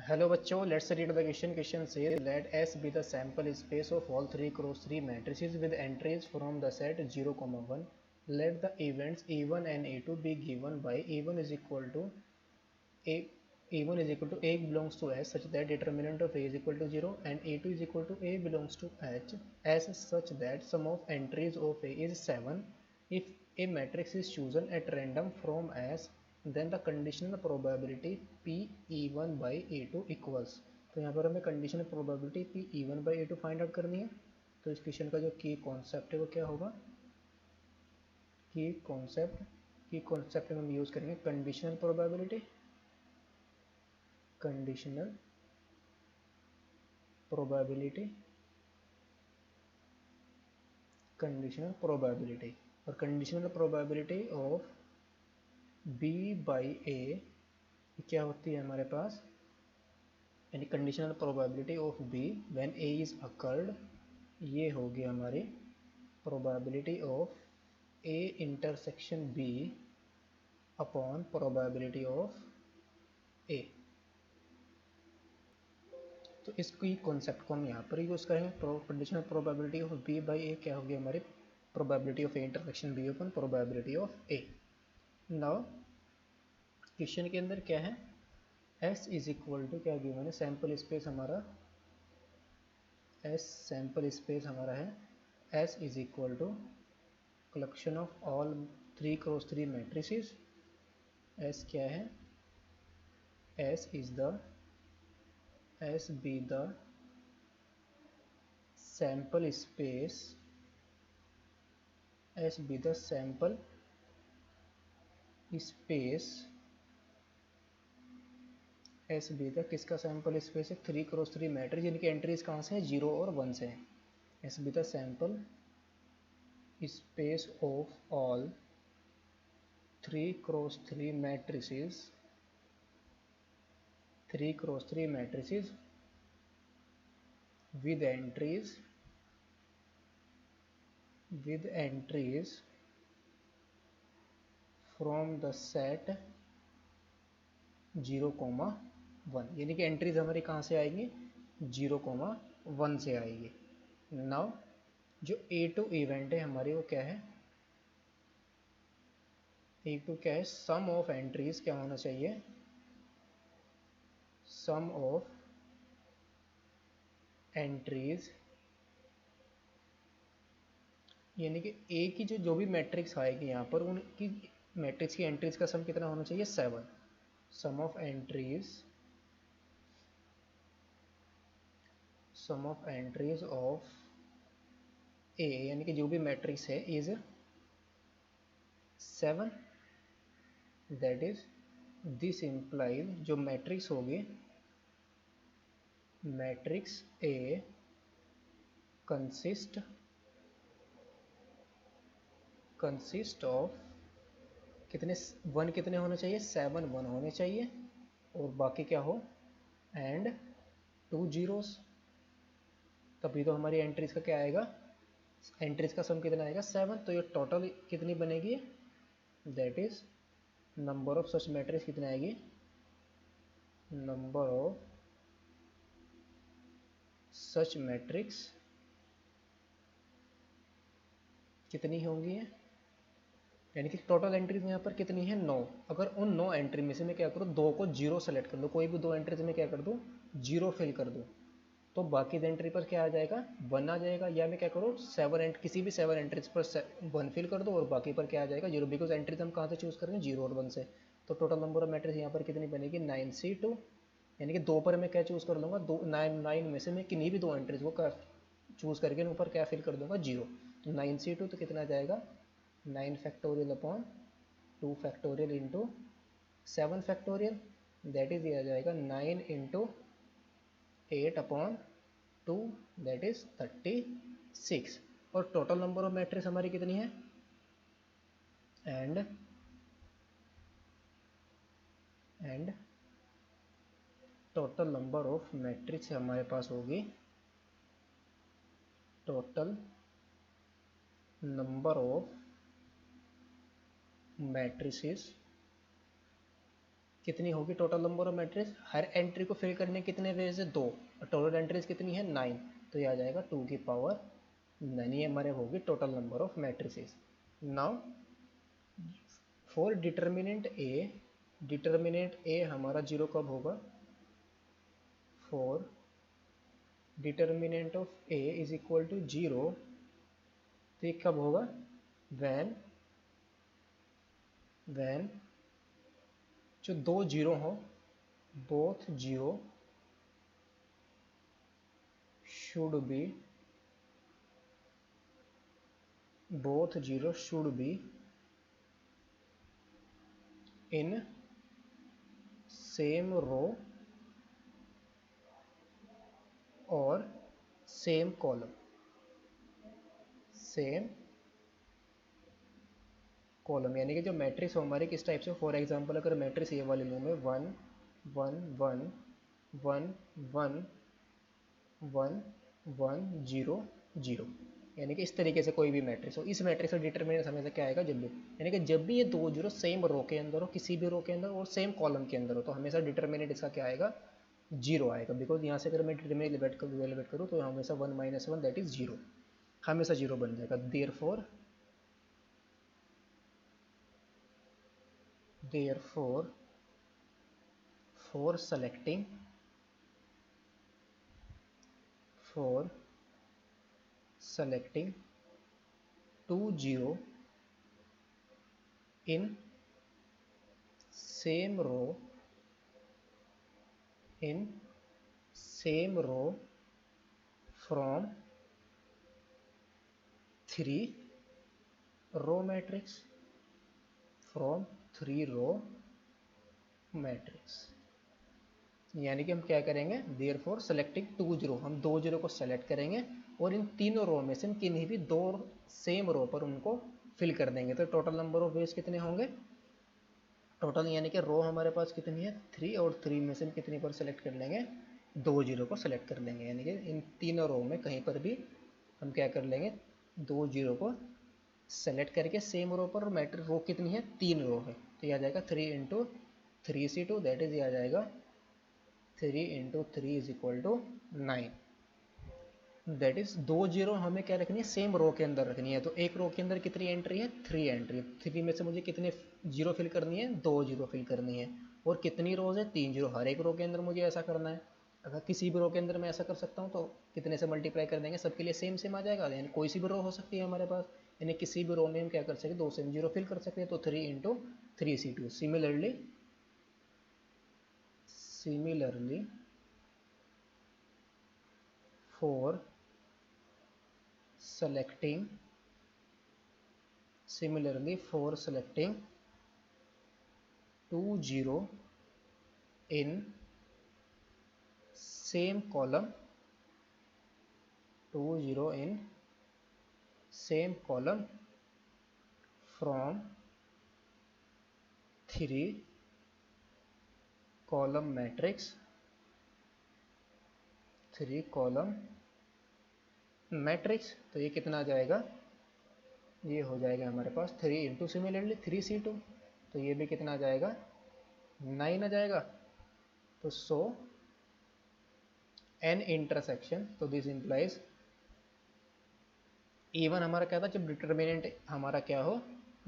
Hello बच्चों, let's read the question. Question says let S be the sample space of all 3 cross 3 matrices with entries from the set 0, 1. Let the events E1 and E2 be given by E1 is equal to A. E1 is equal to A belongs to S such that determinant of A is equal to 0 and E2 is equal to A belongs to H as such that sum of entries of A is 7. If a matrix is chosen at random from S, then the conditional probability P E1 by E2 equals. तो यहाँ पर हमें conditional probability P E1 by E2 find out करनी है. तो इस question का जो की कॉन्सेप्ट है वो क्या होगा? की कॉन्सेप्ट में हम यूज़ करेंगे कंडीशनल प्रोबेबिलिटी और conditional probability of B by A क्या होती है हमारे पास, यानी conditional probability of B when A is occurred, ये होगी हमारी probability of A intersection B upon probability of A. तो इसकी कॉन्सेप्ट को हम यहाँ पर यूज़ करेंगे. Conditional probability of B by A क्या होगी हमारी probability of A intersection B upon probability of A. Now question के अंदर क्या है, S इज इक्वल टू क्या गिवन है, सैम्पल स्पेस हमारा है S is equal to collection of all 3 cross 3 matrices. S क्या है, S be the sample space, किसका सैम्पल स्पेस है, 3 क्रॉस 3 मैट्रिक्स, जिनकी एंट्रीज कहाँ से हैं, 0 और 1 से हैं. S be the sample space of all 3 cross 3 matrices with entries from the set 0, 1. यानी कि एंट्रीज हमारी कहाँ से आएंगी, 0, 1 से आएगी. नाउ जो A2 इवेंट है हमारी वो क्या है, A2 क्या है, सम ऑफ एंट्रीज क्या होना चाहिए, सम ऑफ एंट्रीज, यानी कि A की जो भी मैट्रिक्स आएगी यहाँ पर उनकी मैट्रिक्स की एंट्रीज का सम कितना होना चाहिए, 7. सम ऑफ एंट्रीज ऑफ A यानी कि जो भी मैट्रिक्स है is 7. That is this implies जो मैट्रिक्स होगी, मैट्रिक्स A कंसिस्ट ऑफ कितने 1 कितने होने चाहिए, 7 1 होने चाहिए और बाकी क्या हो एंड 2 zeros. तभी तो हमारी एंट्रीज का क्या आएगा, एंट्रीज का सम कितना आएगा, 7. तो ये टोटल कितनी बनेगी, that is number of such matrix कितनी आएगी, नंबर ऑफ सच मैट्रिक्स कितनी होंगी, यानी कि टोटल एंट्रीज यहाँ पर कितनी है, 9. अगर उन 9 एंट्री में से मैं क्या करूँ, 2 को 0 सेलेक्ट कर दूँ, कोई भी 2 एंट्रीज में क्या कर दूँ, 0 फिल कर दूँ, तो बाकी एंट्री पर क्या आ जाएगा, 1 आ जाएगा. या मैं क्या करूँ, किसी भी 7 एंट्रीज पर 1 फिल कर दो और बाकी पर क्या आ जाएगा, 0, बिकॉज एंट्रीज हम कहाँ से चूज़ करेंगे, 0 और 1 से. तो टोटल नंबर ऑफ मैट्रिक्स यहाँ पर कितनी बनेगी, 9C2. यानी कि 2 पर मैं क्या चूज़ कर लूँगा, 9 में से मैं किन्हीं भी 2 एंट्रीज को चूज़ करके ऊपर क्या फिल कर दूँगा, 0. तो 9C2 तो कितना आ जाएगा, 9 factorial upon 2 factorial into 7 factorial, that is ये आ जाएगा 9 इंटू 8 अपॉन 2, दैट इज 36. और टोटल नंबर ऑफ मैट्रिक्स हमारी कितनी है, and total number of matrix हमारे पास होगी, टोटल नंबर ऑफ मैट्रिसेस कितनी होगी total number of matrix, her entry को फिल करने कितने वेज है, 2, और टोटल एंट्रीज कितनी है 9, तो ये आ जाएगा 2 की पावर 9, ये हमारे होगी total number of matrices. Now for determinant A हमारा 0 कब होगा, for determinant of A is equal to 0, तो ये कब होगा, वैन जो 2 जीरो हो, both zero should be in same row और सेम कॉलम, यानी कि जो मैट्रिक्स हो हमारे किस टाइप से, फॉर एग्जांपल अगर मैट्रिक्स ये वाले लूँ मैं 1 1 1 1 1 1 1 0 0, यानी कि इस तरीके से कोई भी मैट्रिक्स हो, इस मैट्रिक्स का डिटर्मिनेंट हमेशा क्या आएगा, जब भी, यानी कि जब भी ये 2 जीरो सेम रो के अंदर हो, किसी भी रो के अंदर और सेम कॉलम के अंदर हो, तो हमेशा डिटर्मिनेंट इसका क्या आएगा, 0 आएगा, बिकॉज यहाँ से अगर मैं डिटर्मिनेंट इवेलुएट करूँ तो हमेशा 1 - 1 दैट इज 0, हमेशा 0 बन जाएगा। Therefore for selecting 2 0 in same row from 3 row matrix, यानी कि हम क्या करेंगे, देयरफॉर सेलेक्टिंग 2 0, हम 2 0 को सेलेक्ट करेंगे और इन तीनों रो में से हम किन्हीं भी 2 सेम रो पर उनको फिल कर देंगे, तो टोटल नंबर ऑफ वेज कितने होंगे, टोटल यानी कि रो हमारे पास कितनी है 3, और 3 में से हम कितनी पर सेलेक्ट कर लेंगे, 2 0 को सेलेक्ट कर लेंगे, यानी कि इन तीनों रो में कहीं पर भी हम क्या कर लेंगे, 2 0 को सेलेक्ट करके सेम रो पर, मैट्रिक रो कितनी है 3 रो है, तो ये आ जाएगा 3 × 3c2, दैट इज ये आ जाएगा 3 × 3 is equal to 9, that is 2 zero हमें क्या रखनी है, सेम रो के अंदर रखनी है, तो एक रो के अंदर कितनी एंट्री है, 3 एंट्री, 3 में से मुझे कितने जीरो फिल करनी है, 2 जीरो फिल करनी है, और कितनी रोज है 3 जीरो, हर एक रो के अंदर मुझे ऐसा करना है, अगर किसी भी रो के अंदर मैं ऐसा कर सकता हूँ तो कितने से मल्टीप्लाई कर देंगे, सबके लिए सेम आ जाएगा, यानी कोई सी भी रो हो सकती है हमारे पास, यानी किसी भी रो में हम क्या कर सकते हैं, 2 सेम जीरो फिल कर सकते हैं, तो 3 × 3c2, similarly for selecting 2 0 in same column, from 3 column matrix, तो ये कितना आ जाएगा, ये हो जाएगा हमारे पास 3 × सिमिलरली 3c2, तो ये भी कितना आ जाएगा 9 आ जाएगा, तो सो n इंटरसेक्शन, तो दिस इंप्लाइज इवन हमारा क्या था, जब डिटर्मिनेंट हमारा क्या हो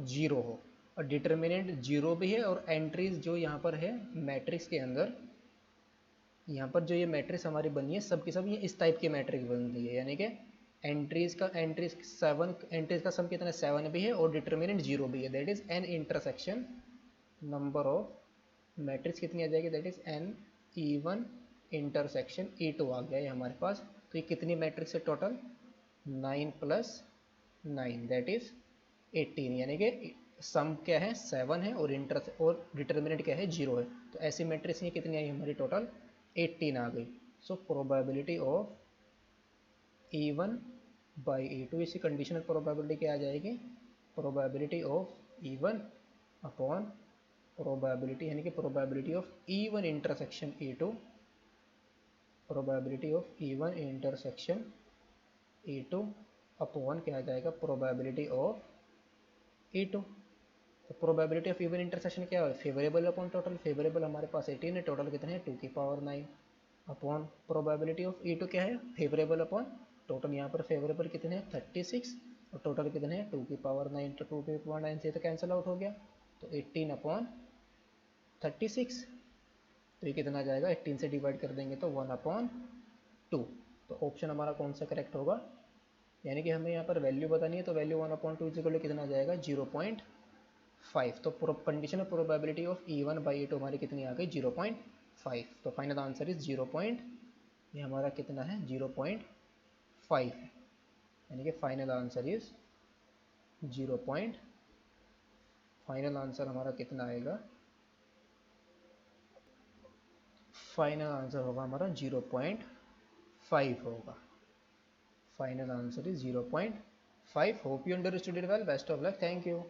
0 हो, और डिटर्मिनेंट 0 भी है, और एंट्रीज जो यहाँ पर है मैट्रिक्स के अंदर, यहाँ पर जो ये मैट्रिक्स हमारी बनी है सब की सब ये इस टाइप की मैट्रिक्स बन रही है, यानी कि एंट्रीज का सम कितना 7 भी है और डिटर्मिनेंट 0 भी है, that is n intersection number of matrix कितनी आ जाएगी, that is n even intersection e2 आ गया है हमारे पास, तो ये कितनी मैट्रिक्स है टोटल 9 + 9 दैट इज 18, यानी कि सम क्या है 7 है और डिटर्मिनेंट क्या है 0 है, तो ऐसी मैट्रिक्स ये कितनी आई हमारी टोटल 18 आ गई। So probability of E1 by E2, इसी कंडीशनल प्रोबेबिलिटी क्या आ जाएगी, probability of E1 upon probability, यानी कि probability of E1 intersection E2, probability of E1 intersection E2 upon क्या आ जाएगा, प्रोबेबिलिटी ऑफ E2, तो प्रोबेबिलिटी ऑफ इवन इंटरसेक्शन क्या है, फेवरेबल अपॉन टोटल, फेवरेबल हमारे पास 18 है, टोटल कितने हैं 2 की power 9 upon probability of E2 क्या है, फेवरेबल अपॉन टोटल, यहाँ पर फेवरेबल कितने हैं 36 और टोटल कितने हैं 2 की पावर 9, तो 2 की पावर 9 से तो कैंसिल आउट हो गया, तो 18 अपॉन 36, तो ये कितना जाएगा 18 से डिवाइड कर देंगे तो 1 अपॉन 2, तो ऑप्शन हमारा कौन सा करेक्ट होगा, यानी कि हमें यहाँ पर वैल्यू बतानी है, तो वैल्यू 1 अपॉन 2 इक्वल कितना जाएगा 0.5, तो condition of probability of E1 by E2 हमारी कितनी आ गई 0.5, तो फाइनल आंसर इज 0. ये हमारा कितना है 0.5, यानी कि final answer is 0. Final answer हमारा कितना आएगा, फाइनल आंसर होगा हमारा 0.5 होगा, final answer is 0.5. Hope you understood it well, best of luck, thank you.